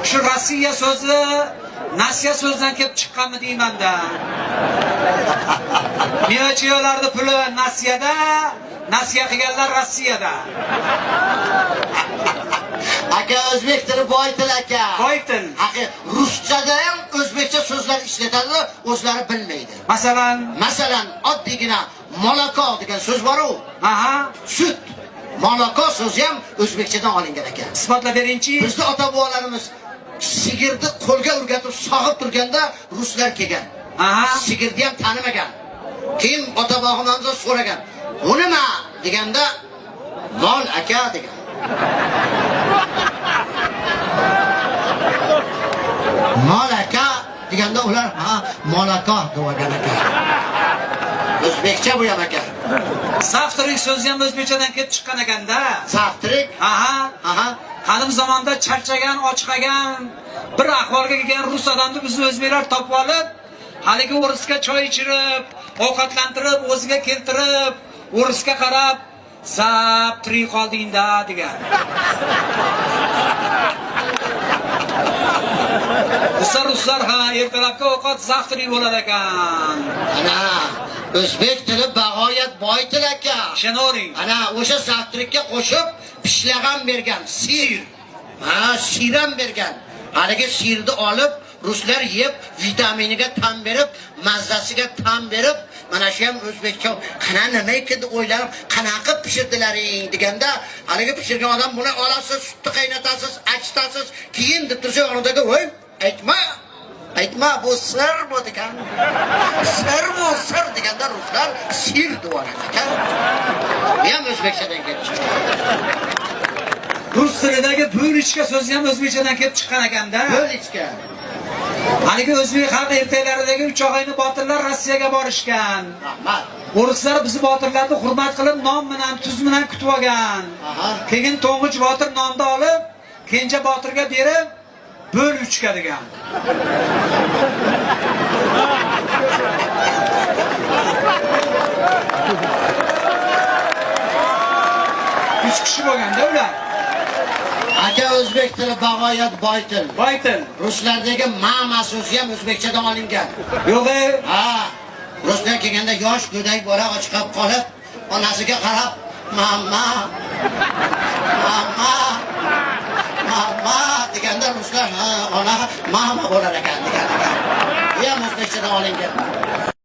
Shu Rossiya so'zi Nasiya so'zdan kelib chiqqanmi deymanda. Miyochiyolarning puli Nasiyada, Nasiya qilganlar Rossiyada. Aka o'zbek tili boy til aka. Boy til. Ruschada ham o'zbekcha so'zlar ishlatadi, o'zlari bilmaydi. Masalan, oddiygina molako degan so'z bor-ku. Aha, Sut. Molako so'zi ham o'zbekchadan olingan ekan. isbotlab beringchi. Bizda ota-bobolarimiz sigirni qo'lga urgatib sog'ib turganda ruslar kelgan. Aha. Sigirni ham tanimagan. Keyin ota-bobomizdan so'ragan. "Bu nima?" deganda "Mol aka" degan. Mol aka deganda ular "Ha, molako" degan ekan. O'zbekcha bu ham aka. Saftirik so'zi ham o'zbekchadan kelib chiqqan ekanda. Saftirik? Aha. Qadim zamonda charchagan, ochqagan, bir ahvolga kelgan rus odamni bizni o'zbeklar topib olib, haligi o'risga choy ichirib, ovqatlantirib, o'ziga keltirib, o'risga qarab, "Zap, tirik qoldingda" degan. Ruslar ha, ertalabki ovqat zaftirik bo'lar ekan. Ana, o'zbek tili bag'oyat boy til aka. Ishonavering. Ana, o'sha zaftirikka qo'shib pishlagan bergan, sir. Sir ham bergan. Haligi sirni olib, ruslar yeb, vitaminiga tan berib, mazzasiga tan berib, mana shu ham o'zbekcha qana nima ekan deb o'ylanib, qanaqa pishirdilaring deganda, haligi pishirgan odam buni olasiz, sutni qaynatasiz, achitasiz, keyin deb tursa yonidagi, "Voy, aytma, bu sir bu" degan. Sir deganda ruslar sir degan ekan. Bu ham o'zbekchadan kelib chiqqan. Rus tilidagi "bo'lichka" so'zi ham o'zbekchadan kelib chiqqan ekanda. Bo'lichka. Haligi o'zbek xalq ertaklaridagi 3 og'ayni botirlar Rossiyaga borishgan. Rahmat. O'rislar bizni botirlarni hurmat qilib, non bilan, tuz bilan kutib olgan. Keyin to'ng'ich botir nonni olib, kenja botirga berib, "bo'lichka" degan. Üç kishi bo'lganda ular. Aka o'zbek tili bag'oyat boy til. Boy til. Ruslardagi mama so'zi ham o'zbekchadan olingan. Yo'q-e? Ruslar kelganda yosh go'dak bola ochiqib qolib, onasiga qarab, "Mama deganda ruslar ona mama bo'lar ekan degan. Bu ham o'zbekchadan olingan.